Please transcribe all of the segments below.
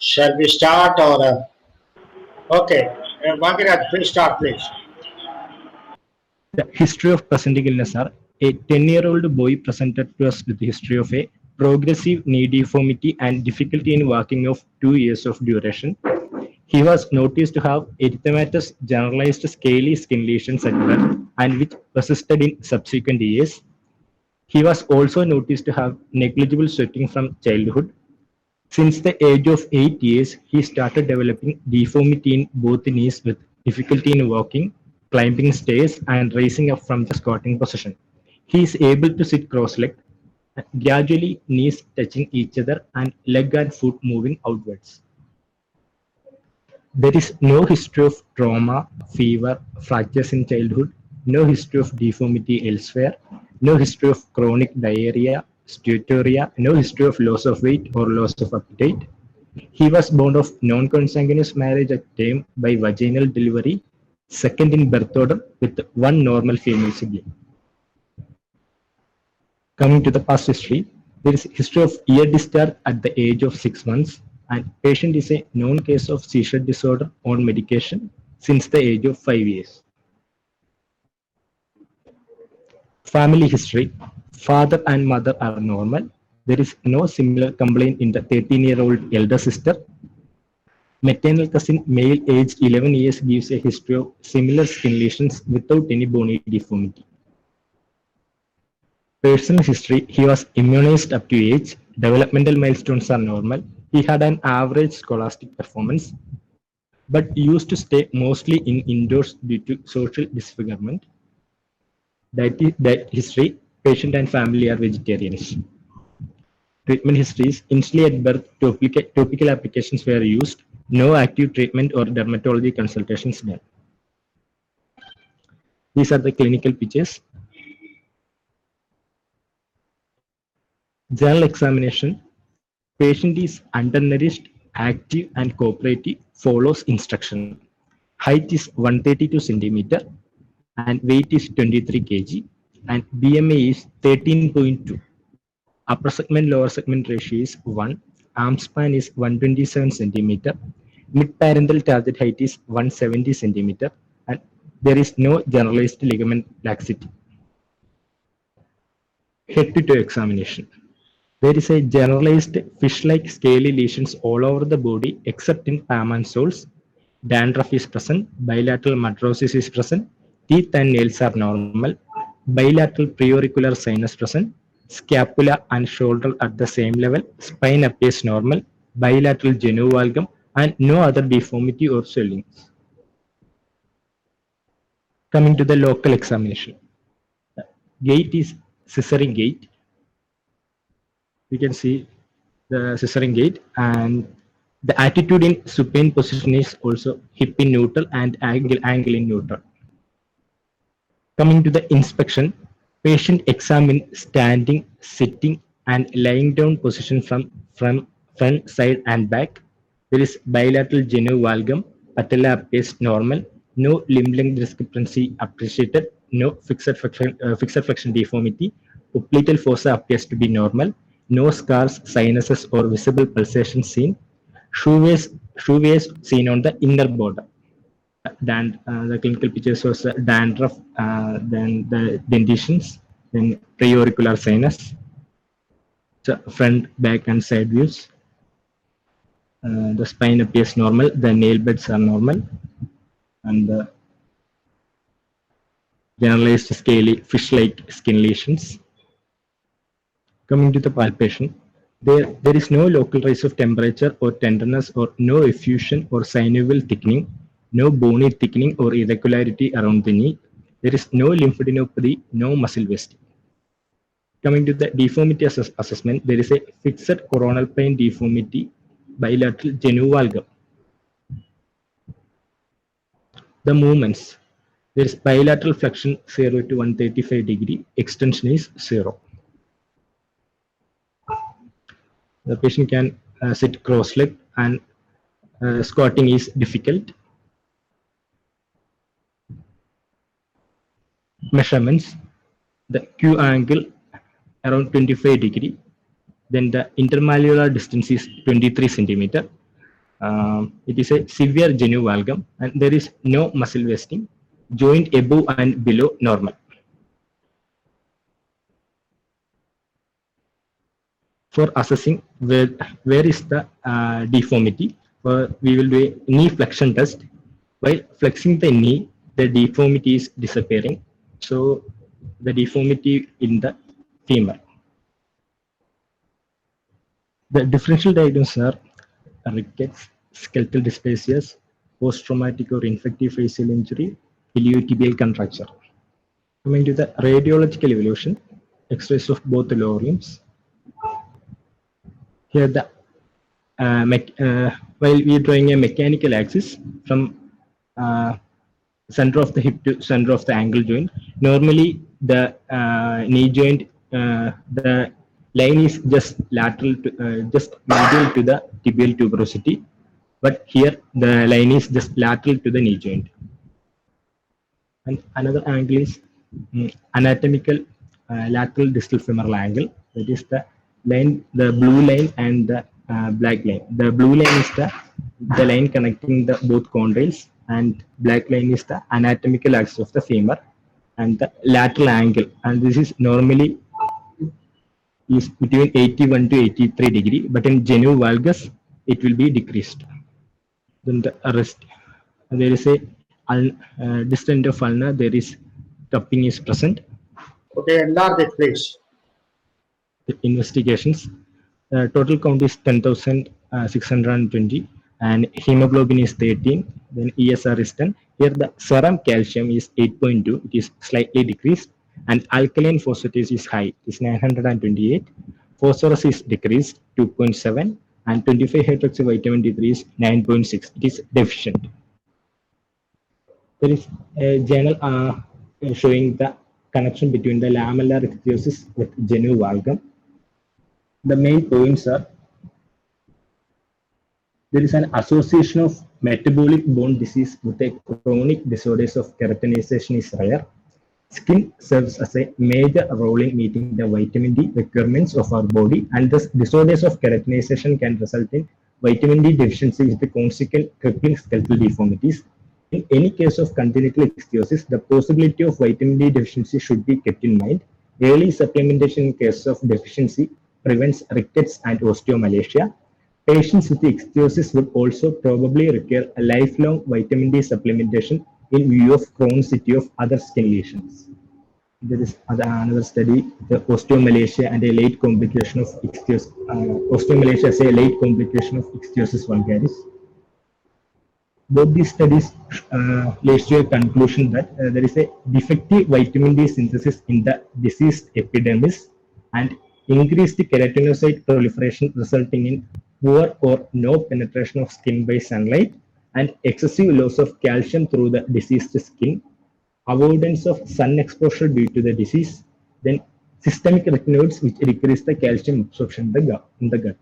Shall we start or? Okay, Bhagirath, please start, please. The history of presenting illness are a 10-year-old boy presented to us with the history of a progressive knee deformity and difficulty in walking of 2 years of duration. He was noticed to have erythematous generalized scaly skin lesions at birth and which persisted in subsequent years. He was also noticed to have negligible sweating from childhood. Since the age of 8 years, he started developing deformity in both knees with difficulty in walking, climbing stairs, and raising up from the squatting position. He is able to sit cross-legged, gradually knees touching each other and leg and foot moving outwards. There is no history of trauma, fever, fractures in childhood, no history of deformity elsewhere, no history of chronic diarrhea, steatorrhea, no history of loss of weight or loss of appetite. He was born of non-consanguineous marriage at term by vaginal delivery, second in birth order with one normal female sibling. Coming to the past history, there is history of ear discharge at the age of 6 months, and patient is a known case of seizure disorder on medication since the age of 5 years. Family history. Father and mother are normal. There is no similar complaint in the 13-year-old elder sister. Maternal cousin, male aged 11 years, gives a history of similar skin lesions without any bony deformity. Personal history, he was immunized up to age. Developmental milestones are normal. He had an average scholastic performance, but used to stay mostly in indoors due to social disfigurement. Diet history, patient and family are vegetarians. Treatment histories, initially at birth, topical applications were used. No active treatment or dermatology consultations done. These are the clinical pictures. General examination. Patient is undernourished, active and cooperative, follows instruction. Height is 132 centimeter and weight is 23 kg and BMI is 13.2. Upper segment lower segment ratio is 1. Arm span is 127 centimeter. Mid-parental target height is 170 centimeter and there is no generalized ligament laxity. Head to toe examination. There is a generalized fish-like scaly lesions all over the body except in palm and soles. Dandruff is present, bilateral mydrosis is present, teeth and nails are normal, bilateral preauricular sinus present, scapula and shoulder at the same level, spine appears normal, bilateral genu-valgum and no other deformity or swellings. Coming to the local examination. Gait is scissoring gait. You can see the scissoring gait and the attitude in supine position is also hip in neutral and angle in neutral. Coming to the inspection, patient examine standing, sitting and lying down position from front, side and back. There is bilateral genu-valgum, patella appears normal, no limb length discrepancy appreciated, no fixed flexion deformity, popliteal fossa appears to be normal, no scars, sinuses or visible pulsation seen, shoe waves seen on the inner border. The clinical pictures was dandruff, then the dentitions, then preauricular sinus, so front, back, and side views. The spine appears normal, the nail beds are normal, and the generalized scaly fish-like skin lesions. Coming to the palpation, there is no local rise of temperature or tenderness or no effusion or synovial thickening, no bony thickening or irregularity around the knee. There is no lymphadenopathy, no muscle wasting. Coming to the deformity assessment, there is a fixed coronal plane deformity, bilateral genu-valgum. The movements, there is bilateral flexion 0 to 135 degree, extension is 0. The patient can sit cross-legged and squatting is difficult. Measurements, the Q angle around 25 degree, then the intermalleolar distance is 23 centimeter, It is a severe genu valgum and there is no muscle wasting, joint above and below normal. For assessing where is the deformity, we will do a knee flexion test. While flexing the knee, the deformity is disappearing. So the deformity in the femur. The differential diagnosis are rickets, skeletal dysplasias, post-traumatic or infective facial injury, iliotibial contracture. Coming to the radiological evolution, X-rays of both the lower limbs. Here the while we are drawing a mechanical axis from center of the hip to center of the ankle joint, normally the knee joint, the line is just lateral to, just medial to the tibial tuberosity, but here the line is just lateral to the knee joint. And another angle is anatomical lateral distal femoral angle. That is the line, the blue line and the black line. The blue line is the line connecting the both condyles, and black line is the anatomical axis of the femur and the lateral angle. And this is normally is between 81 to 83 degree, but in genu valgus it will be decreased. Then the rest, there is a distant of ulna, there is cupping is present. Okay, enlarge it, please. The investigations, total count is 10,620 and hemoglobin is 13, then ESR is 10. Here the serum calcium is 8.2, it is slightly decreased, and alkaline phosphatase is high, it is 928. Phosphorus is decreased 2.7 and 25 hydroxy vitamin D3 is 9.6, it is deficient. There is a journal showing the connection between the lamellar ichthyosis with genu valgum. The main points are: there is an association of metabolic bone disease with a chronic disorders of keratinization is rare. Skin serves as a major role in meeting the vitamin D requirements of our body, and thus disorders of keratinization can result in vitamin D deficiency with the consequent crippling skeletal deformities. In any case of congenital ichthyosis, the possibility of vitamin D deficiency should be kept in mind. Early supplementation in case of deficiency prevents rickets and osteomalacia. Patients with ichthyosis would also probably require a lifelong vitamin D supplementation in view of chronicity of other skin lesions. There is another study, the osteomalacia and a late complication of ichthyosis. Osteomalacia as a late complication of ichthyosis vulgaris. Both these studies leads to a conclusion that there is a defective vitamin D synthesis in the diseased epidermis and increased keratinocyte proliferation resulting in poor or no penetration of skin by sunlight and excessive loss of calcium through the diseased skin, avoidance of sun exposure due to the disease, then systemic retinoids which decrease the calcium absorption in the gut.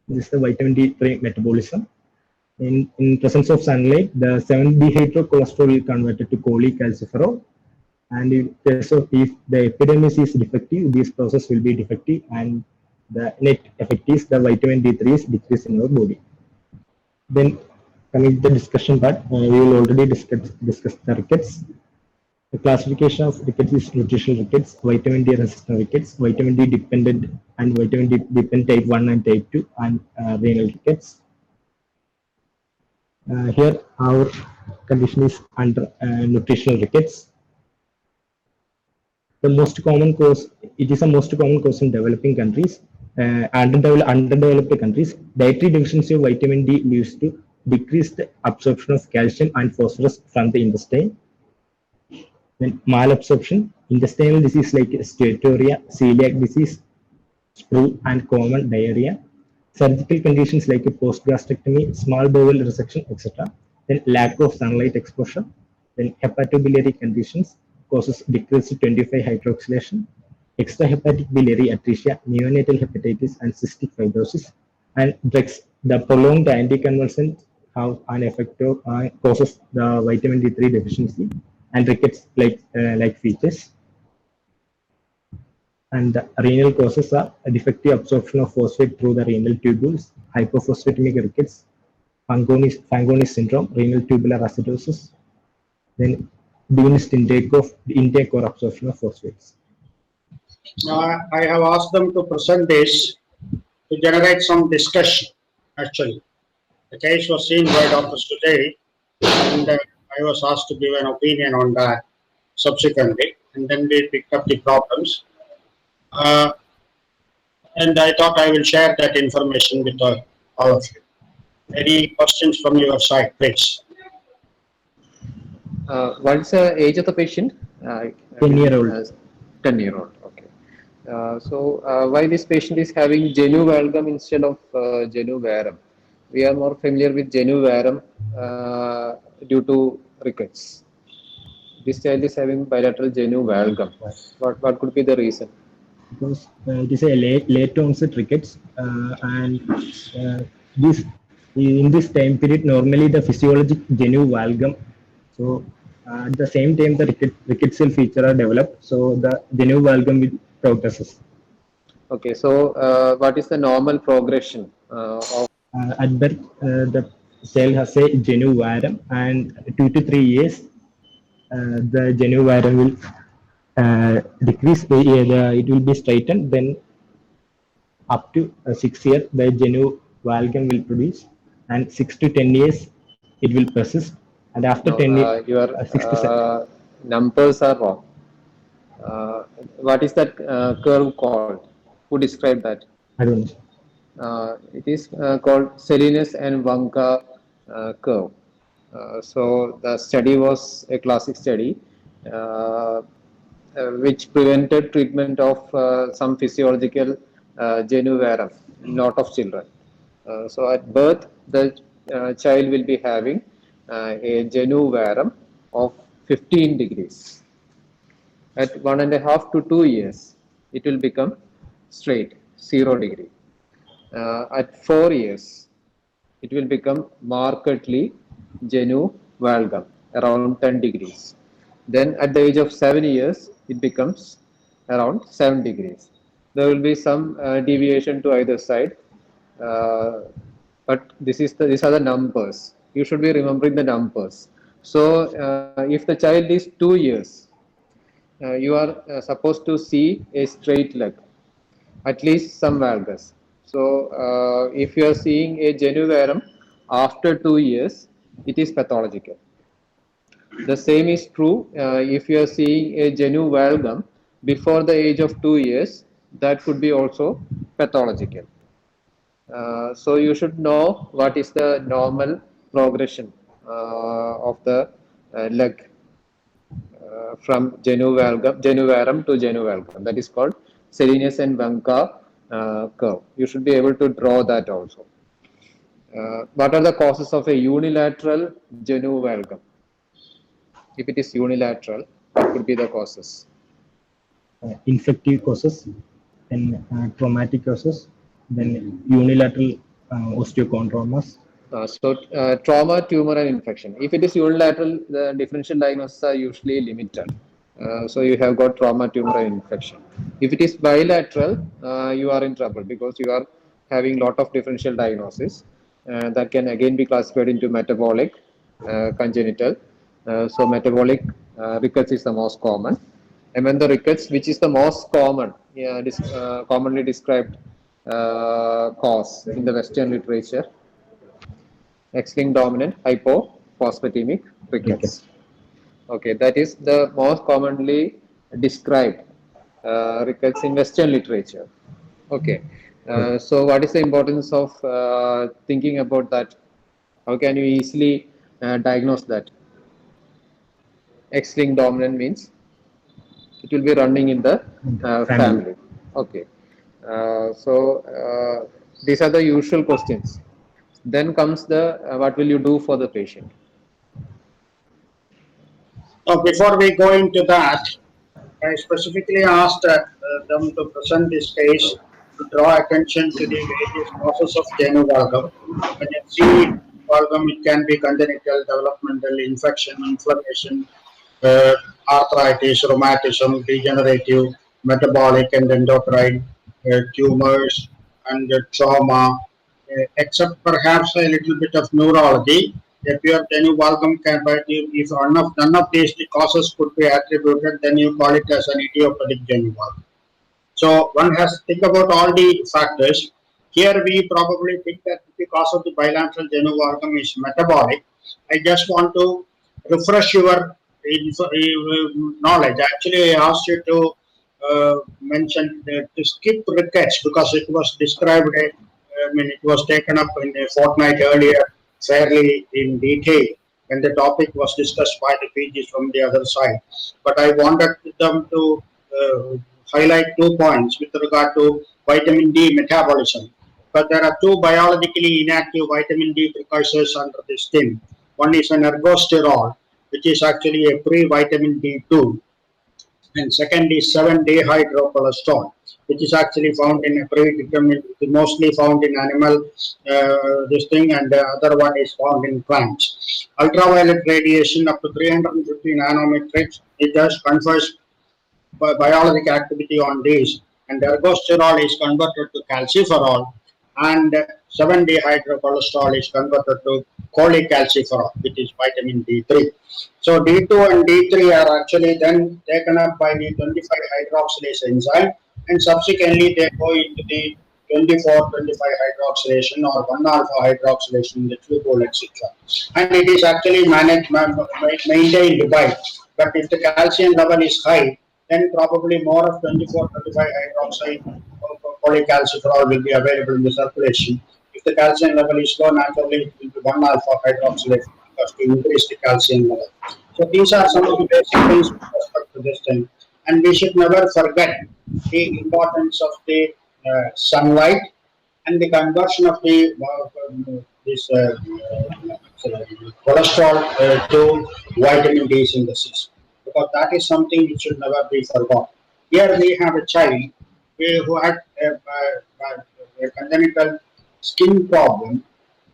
This is the vitamin D3 metabolism. In presence of sunlight, the 7-dehydrocholesterol will convert to cholecalciferol, and if the epidermis is defective, this process will be defective, and the net effect is the vitamin D3 is decreased in our body. Then coming to the discussion part, we will already discuss the rickets. The classification of rickets is nutritional rickets, vitamin D resistant rickets, vitamin D dependent and vitamin D dependent type 1 and type 2, and renal rickets. Here our condition is under nutritional rickets. The most common cause, it is a most common cause in developing countries, underdeveloped countries. Dietary deficiency of vitamin D leads to decreased absorption of calcium and phosphorus from the intestine. Then malabsorption, intestinal disease like steatorrhea, celiac disease, sprue, and common diarrhea. Surgical conditions like post-gastrectomy, small bowel resection, etc. Then lack of sunlight exposure. Then hepatobiliary conditions causes decreased 25 hydroxylation, extrahepatic biliary atresia, neonatal hepatitis, and cystic fibrosis. And drugs, the prolonged anticonvulsant have an effect of causes the vitamin D3 deficiency and rickets like features. And the renal causes are a defective absorption of phosphate through the renal tubules, hypophosphatemic rickets, Fanconi syndrome, renal tubular acidosis, then diminished intake or absorption of phosphates. I have asked them to present this to generate some discussion, actually. The case was seen by Dr. Sujay, and I was asked to give an opinion on that subsequently, and then we picked up the problems. And I thought I will share that information with all of you. Any questions from your side, please? What's the age of the patient? 10-year-old. 10-year-old. Okay. Why this patient is having genu valgum instead of genu varum? We are more familiar with genu varum due to rickets. This child is having bilateral genu valgum. What could be the reason? Because it is a late onset rickets, and this in this time period normally the physiologic genu valgum. So at the same time the ricket cell feature are developed. So the genu valgum will progresses. Okay, so what is the normal progression of? At birth, the cell has a genu varum, and 2 to 3 years, the genu varum will decrease. It will be straightened. Then up to 6 years, the genu valgum will produce, and 6 to 10 years, it will persist. And after 10 years, your 6 to 7. numbers are wrong. What is that curve called? Who described that? I don't know. It is called Salinas and Vanka curve. So the study was a classic study which prevented treatment of some physiological genu varum in lot of children. So at birth, the child will be having a genu varum of 15 degrees. At 1.5 to 2 years, it will become straight, 0 degree. At 4 years, it will become markedly genu valgum, around 10 degrees. Then at the age of 7 years, it becomes around 7 degrees. There will be some deviation to either side, but these are the numbers. You should be remembering the numbers. So if the child is 2 years, you are supposed to see a straight leg, at least some valgus. So if you are seeing a genu varum after 2 years, it is pathological. The same is true if you are seeing a genu valgum before the age of 2 years, that could be also pathological. So you should know what is the normal progression of the leg from genu varum to genu valgum. That is called Salinas and Vanka curve. You should be able to draw that also. What are the causes of a unilateral genu valgum? If it is unilateral, what could be the causes? Infective causes, then traumatic causes, then unilateral osteochondromas. Trauma, tumor, and infection. If it is unilateral, the differential diagnoses are usually limited. So you have got trauma, tumor, and infection. If it is bilateral, you are in trouble because you are having lot of differential diagnosis that can again be classified into metabolic, congenital. So metabolic rickets is the most common. And when the rickets, which is the most common, commonly described cause in the Western literature, X-linked dominant hypophosphatemic rickets. Okay, that is the most commonly described rickets in Western literature. Okay, so what is the importance of thinking about that? How can you easily diagnose that? X-linked dominant means it will be running in the family. Okay, so these are the usual questions. Then comes the what will you do for the patient? Before we go into that, I specifically asked them to present this case to draw attention to the various causes of genu valgum. When you see valgum, it can be congenital, developmental, infection, inflammation, arthritis, rheumatism, degenerative, metabolic and endocrine tumors and trauma, except perhaps a little bit of neurology. A pure genu valgum can, but if none of these causes could be attributed, then you call it as an idiopathic genu valgum. So one has to think about all the factors. Here we probably think that because of the bilateral genu valgum is metabolic. I just want to refresh your knowledge. Actually, I asked you to mention to skip rickets because it was described. I mean, it was taken up in a fortnight earlier, fairly in detail, when the topic was discussed by the PGs from the other side. But I wanted them to highlight 2 points with regard to vitamin D metabolism. But there are two biologically inactive vitamin D precursors under the skin. One is an ergosterol, which is actually a pre-vitamin D2, and second is 7-dehydrocholesterol, which is actually found in a predetermined, mostly found in animal this thing, and the other one is found in plants. Ultraviolet radiation up to 350 nanometers, it does confers biologic activity on these, and ergosterol is converted to calciferol, and 7-dehydrocholesterol is converted to cholecalciferol, which is vitamin D3. So D2 and D3 are actually then taken up by the 25 hydroxylase enzyme, and subsequently they go into the 24-25 hydroxylation or 1-alpha hydroxylation in the tubule, etc. And it is actually maintained by. But if the calcium level is high, then probably more of 24-25 hydroxide polycalciferol will be available in the circulation. If the calcium level is low, naturally it will be 1-alpha hydroxylate because to increase the calcium level. So these are some of the basic things with respect to this thing. And we should never forget the importance of the sunlight and the conversion of the cholesterol to vitamin D synthesis, because that is something which should never be forgotten. Here we have a child who had a congenital skin problem,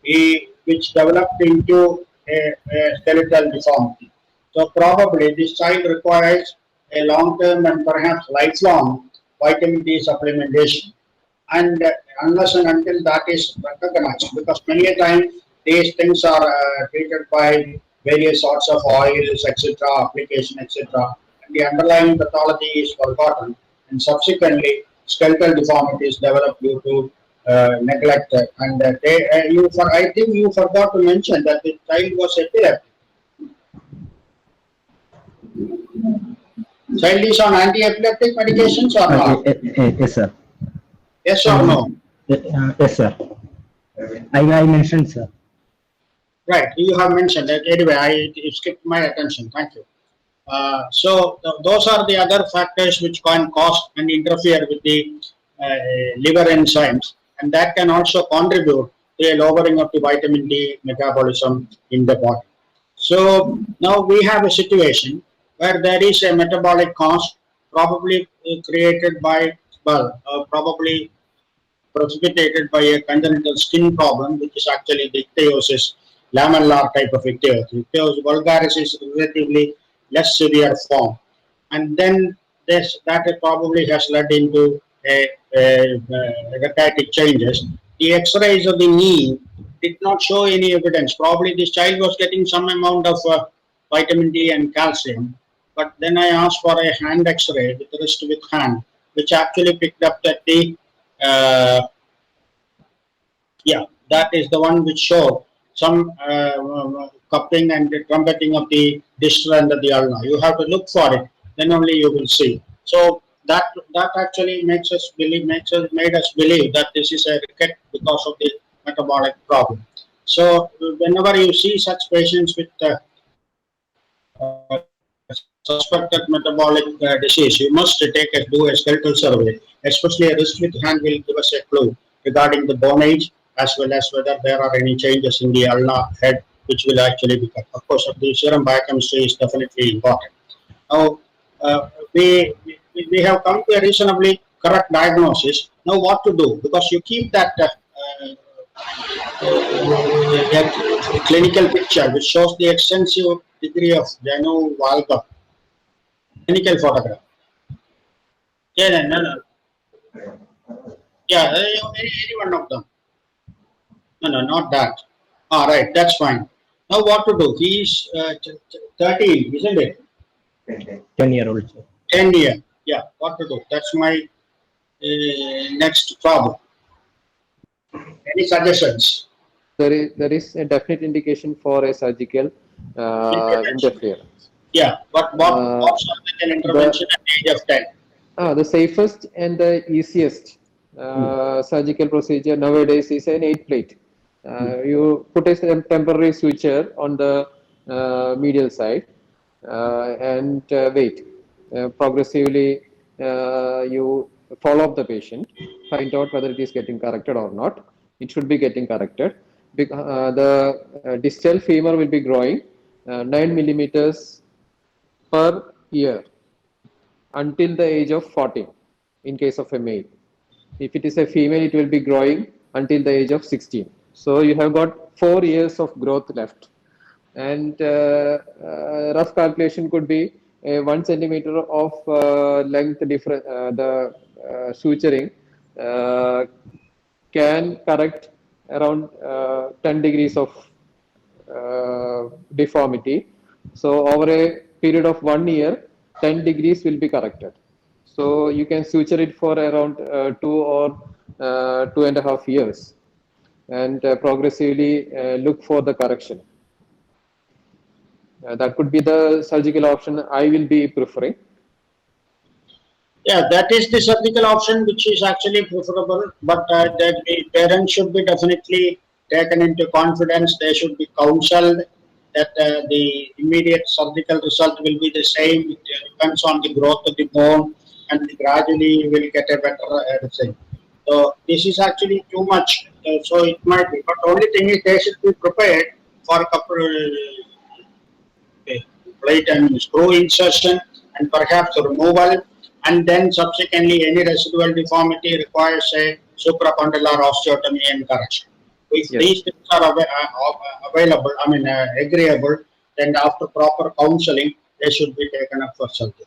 which developed into a skeletal deformity. So probably this child requires a long-term and perhaps lifelong vitamin D supplementation. And unless and until that is recognized, because many a time these things are treated by various sorts of oils, etc., application, etc., and the underlying pathology is forgotten, and subsequently skeletal deformities develop due to neglect. And I think you forgot to mention that the child was epileptic. Child is on anti-epileptic medications or not? Yes, sir. Yes or no? Yes, sir. I mentioned, sir. Right, you have mentioned that. Anyway, it skipped my attention. Thank you. So those are the other factors which can cause and interfere with the liver enzymes, and that can also contribute to a lowering of the vitamin D metabolism in the body. So now we have a situation where there is a metabolic cause probably created by, probably precipitated by a congenital skin problem, which is actually the ichthyosis, lamellar type of ichthyosis. Ichthyosis vulgaris is relatively less severe form, and then that probably has led into hepatic changes. The X-rays of the knee did not show any evidence. Probably this child was getting some amount of vitamin D and calcium, but then I asked for a hand X-ray with wrist with hand, which actually picked up that the that is the one which showed some cupping and trumpeting of the distal under the ulna. You have to look for it, then only you will see. So that actually made us believe that this is a ricket because of the metabolic problem. So whenever you see such patients with suspected metabolic disease, you must do a skeletal survey, especially a wrist with hand will give us a clue regarding the bone age, as well as whether there are any changes in the ulna head, which will actually be cut. Of course, the serum biochemistry is definitely important. Now, we have come to a reasonably correct diagnosis. Now, what to do? Because you keep that clinical picture, which shows the extensive degree of genu valgum, clinical photograph. Yeah, no, no. Yeah, any one of them. No, no, not that. All right, that's fine. Now what to do? He's 13, isn't it? 10-year-old. 10 year. Yeah, what to do? That's my next problem. Any suggestions? There is a definite indication for a surgical Intervention. interference. Yeah, but Uh, what surgical intervention at the age of 10? the safest and the easiest surgical procedure nowadays is an 8 plate. You put a temporary suture on the medial side and wait. Progressively, you follow up the patient, find out whether it is getting corrected or not. It should be getting corrected. The distal femur will be growing 9 millimeters per year until the age of 14 in case of a male. If it is a female, it will be growing until the age of 16. So you have got 4 years of growth left. And rough calculation could be 1 centimeter of length difference. The suturing uh, can correct around 10 degrees of deformity. So over a period of 1 year, 10 degrees will be corrected. So you can suture it for around 2 or 2.5 years and progressively look for the correction. That could be the surgical option I will be preferring. Yeah, that is the surgical option which is actually preferable, but that the parents should be definitely taken into confidence. They should be counseled that the immediate surgical result will be the same. It depends on the growth of the bone, and gradually you will get a better result. So this is actually too much. So it might be, but only thing is they should be prepared for a couple plate and screw insertion and perhaps removal, and then subsequently any residual deformity requires a supracondylar osteotomy and correction. If Yes. these things are available, agreeable, then after proper counseling, they should be taken up for surgery.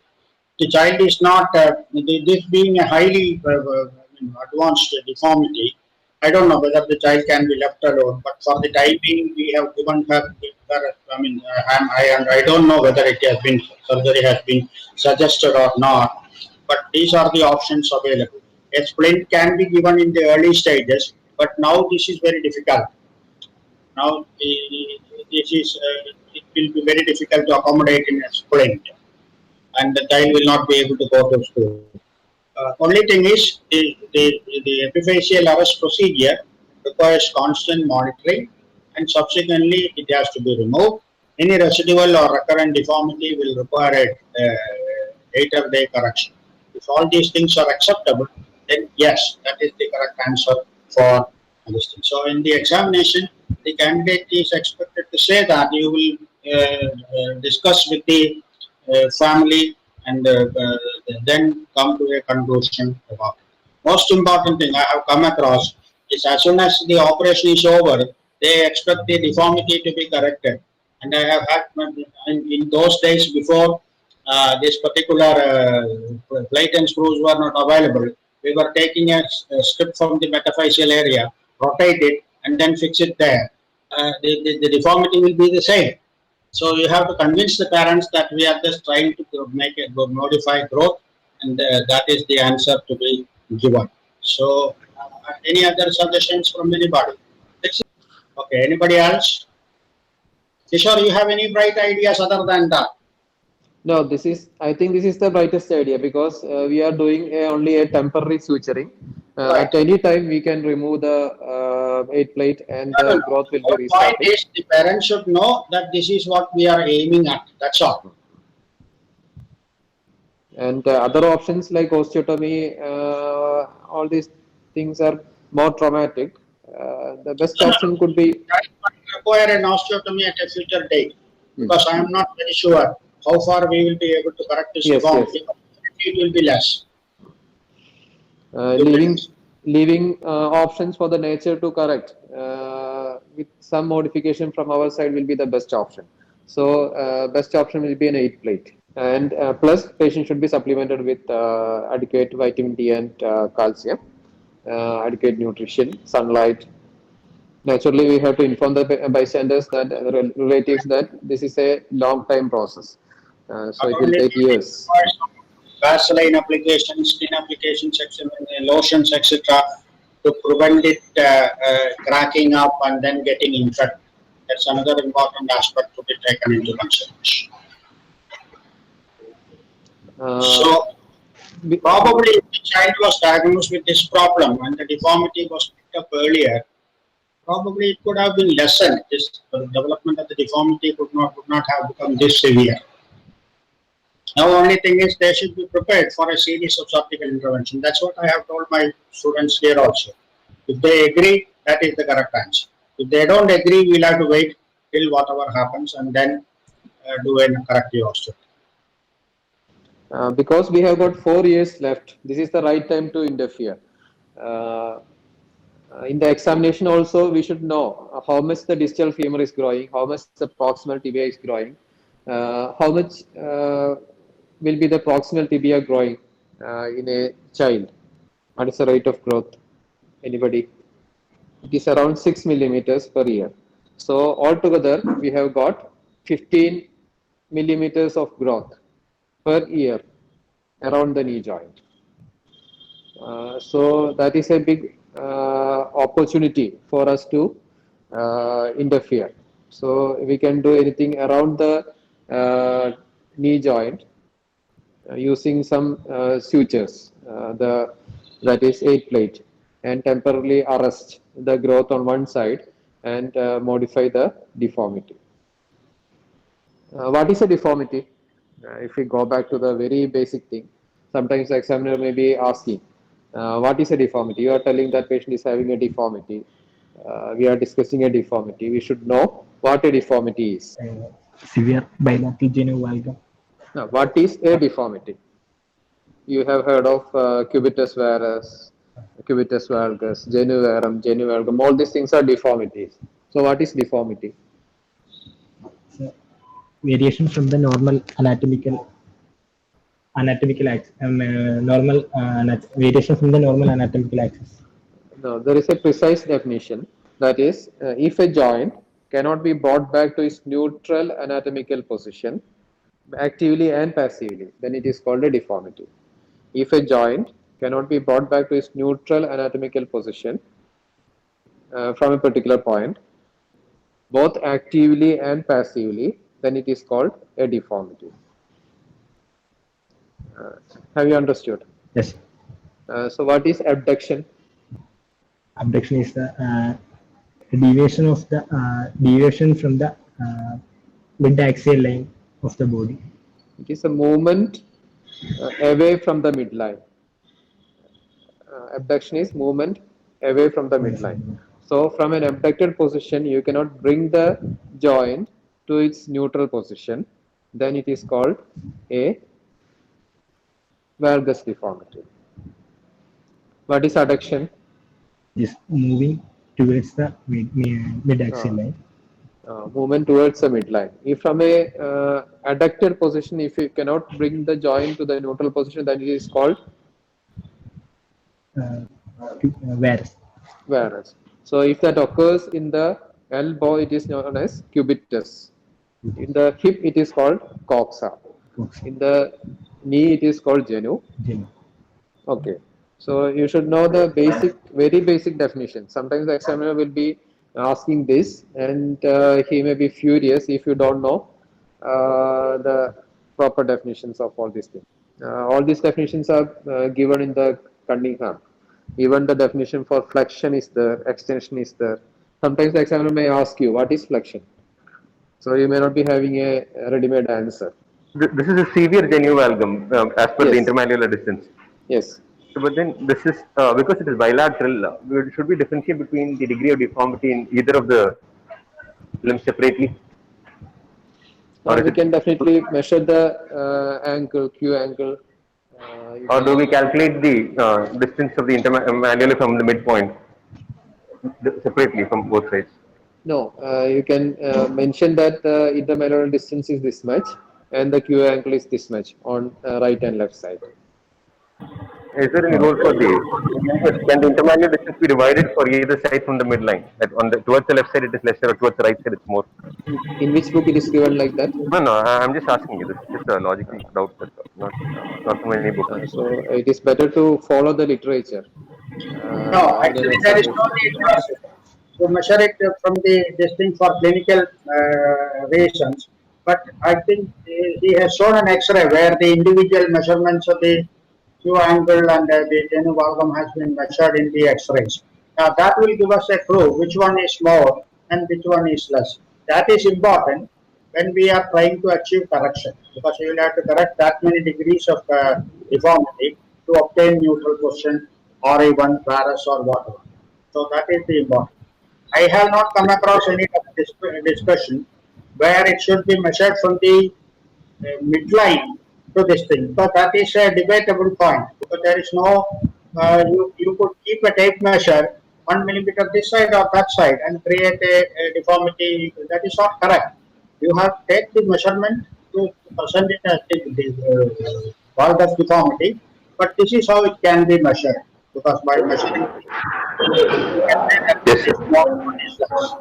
The child is not, this being a highly advanced deformity, I don't know whether the child can be left alone, but for the time being, we have given her, I don't know whether it has been, surgery has been suggested or not, but these are the options available. A splint can be given in the early stages, but now this is very difficult. Now, this is, it will be very difficult to accommodate in a splint, and the child will not be able to go to school. Only thing is the epiphyseal arrest procedure requires constant monitoring, and subsequently it has to be removed. Any residual or recurrent deformity will require a later day correction. If all these things are acceptable, then yes, that is the correct answer for this thing. So in the examination, the candidate is expected to say that you will discuss with the family and then come to a conclusion about it. Most important thing I have come across is as soon as the operation is over, they expect the deformity to be corrected. And I have had in those days before this particular plate and screws were not available. We were taking a strip from the metaphyseal area, rotate it, and then fix it there. The deformity will be the same. So you have to convince the parents that we are just trying to make it modify growth, and that is the answer to be given. So, any other suggestions from anybody? Okay, anybody else? Kishore, you have any bright ideas other than that? No, I think this is the brightest idea because we are doing only a temporary suturing. Right. At any time, we can remove the 8 plate and No, no, the no. growth will Our be point restarted. is the parents should know that this is what we are aiming at. That's all. And other options like osteotomy, all these things are more traumatic. The best option could be I might require an osteotomy at a future date because I am not very sure how far we will be able to correct this yes, deformity. yes. It will be less. Leaving options for the nature to correct with some modification from our side will be the best option. So best option will be an 8 plate. And plus patient should be supplemented with adequate vitamin D and calcium, adequate nutrition, sunlight. Naturally, we have to inform the bystanders that relatives that this is a long time process, so Not it will only take that, it years. requires some Vaseline applications, skin applications, etc., lotions, etc., to prevent it cracking up and then getting infected. That's another important aspect to be taken into consideration. Uh, So, we- probably if the child was diagnosed with this problem and the deformity was picked up earlier, probably it could have been lessened. This the development of the deformity would not have become this severe. Now, only thing is they should be prepared for a series of surgical intervention. That's what I have told my students here also. If they agree, that is the correct answer. If they don't agree, we'll have to wait till whatever happens and then do a corrective osteopathy. because we have got 4 years left, this is the right time to interfere. Uh, in the examination also, we should know how much the distal femur is growing, how much the proximal tibia is growing, how much will be the proximal tibia growing in a child. What is the rate of growth? Anybody? It is around 6 millimeters per year. So altogether, we have got 15 millimeters of growth per year around the knee joint. So that is a big opportunity for us to interfere. So we can do anything around the knee joint using some sutures, that is 8 plate, and temporarily arrest the growth on one side and modify the deformity. What is a deformity? If we go back to the very basic thing, sometimes the examiner may be asking, what is a deformity? You are telling that patient is having a deformity. We are discussing a deformity. We should know what a deformity is. Severe bilateral genu-valgum. Now, what is a deformity? You have heard of cubitus varus, cubitus valgus, genu varum, genu valgum. All these things are deformities. So, what is deformity? So, variation from the normal axis, variation from the normal anatomical axis. No, there is a precise definition. That is, if a joint cannot be brought back to its neutral anatomical position, actively and passively, then it is called a deformity. If a joint cannot be brought back to its neutral anatomical position from a particular point, both actively and passively, then it is called a deformity. Have you understood? Yes. So, what is abduction? Abduction is the deviation of the deviation from the mid-axial line of the body. It is a movement away from the midline. Abduction is movement away from the midline. So, from an abducted position, you cannot bring the joint to its neutral position. Then it is called a valgus deformity. What is adduction? Is moving towards the mid-axial line. Movement towards the midline. If from a adducted position, if you cannot bring the joint to the neutral position, then it is called Varus. varus. So if that occurs in the elbow, it is known as cubitus. In the hip, it is called coxa. In the knee, it is called genu. Okay. So you should know the basic, very basic definition. Sometimes the examiner will be asking this, and he may be furious if you don't know the proper definitions of all these things. All these definitions are given in the Cunningham. Even the definition for flexion is there, extension is there. Sometimes the examiner may ask you, what is flexion? So you may not be having a ready-made answer. This is a severe genu valgum as per the Yes. intermalleolar distance. Yes. So, but then this is because it is bilateral. Should we differentiate between the degree of deformity in either of the limbs separately? Or is We it, can definitely measure the angle, Q angle. or do we calculate the distance of the intermalleolar from the midpoint separately from both sides? No, you can mention that the intermalleolar distance is this much, and the Q angle is this much on right and left side. Is there any rule for the, can the intermanual distance be divided for either side from the midline? That on the towards the left side it is lesser, or towards the right side it's more. In which book it is given like that? No, I'm just asking you. This is just a logical doubt. That's all. Not from any book. So it is better to follow the literature. No, Rather than actually, there is no need to measure it from the this thing for clinical reasons. But I think he has shown an X-ray where the individual measurements of the Q angle and the genu valgum has been measured in the X-rays. Now that will give us a clue which one is more and which one is less. That is important when we are trying to achieve correction, because you will have to correct that many degrees of deformity to obtain neutral position or even varus or whatever. So that is the important. I have not come across any discussion where it should be measured from the midline to this thing. But that is a debatable point, because there is no, you could keep a tape measure 1 millimeter this side or that side and create a deformity. That is not correct. You have to take the measurement to present it as the valgus deformity, but this is how it can be measured, because by measuring, you can say that Yes, this sir. is more, one is less.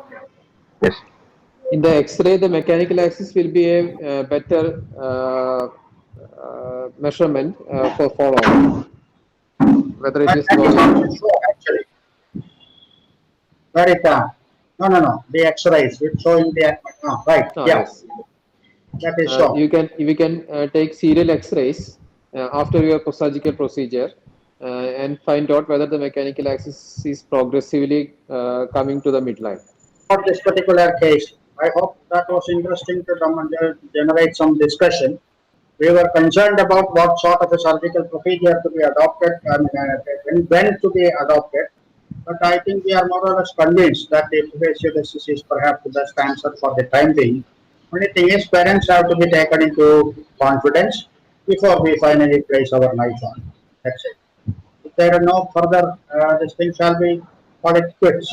Yes. in the X-ray, the mechanical axis will be a better measurement for follow. Whether it But is that is going. also shown actually. Where it no. The X-rays which showing the right. Ah, Yeah, yes. that is shown. You can take serial X-rays after your postsurgical procedure and find out whether the mechanical axis is progressively coming to the midline. For this particular case, I hope that was interesting to generate some discussion. We were concerned about what sort of a surgical procedure to be adopted and when to be adopted. But I think we are more or less convinced that the epiphysiodesis is perhaps the best answer for the time being. Only thing is, parents have to be taken into confidence before we finally place our knife on. That's it. If there are no further, this thing shall be call it quits.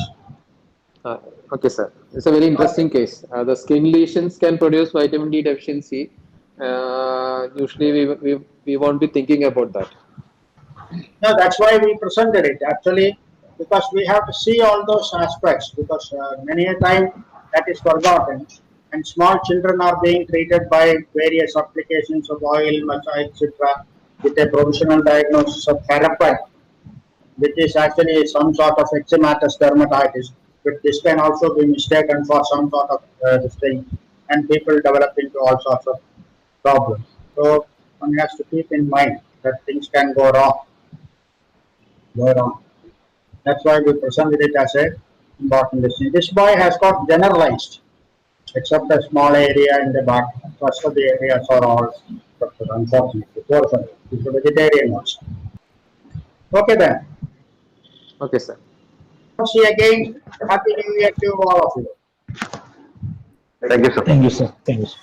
Okay, sir. It's a very interesting case. The skin lesions can produce vitamin D deficiency. Usually, we won't be thinking about that. No, that's why we presented it actually, because we have to see all those aspects, because many a time that is forgotten, and small children are being treated by various applications of oil, matcha, etc., with a provisional diagnosis of therapy, which is actually some sort of eczematous dermatitis. But this can also be mistaken for some sort of this thing, and people develop into all sorts of problems. So one has to keep in mind that things can go wrong. That's why we presented it as a important decision. This boy has got generalized, except a small area in the back. Rest of the areas are all structured, unfortunately. Poor fellow. He's a vegetarian also. Okay then. Okay, sir. See you again. Happy New Year to all of you. Thank you, sir. Thank you, sir. Thank you, sir.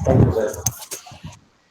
Thank you, sir.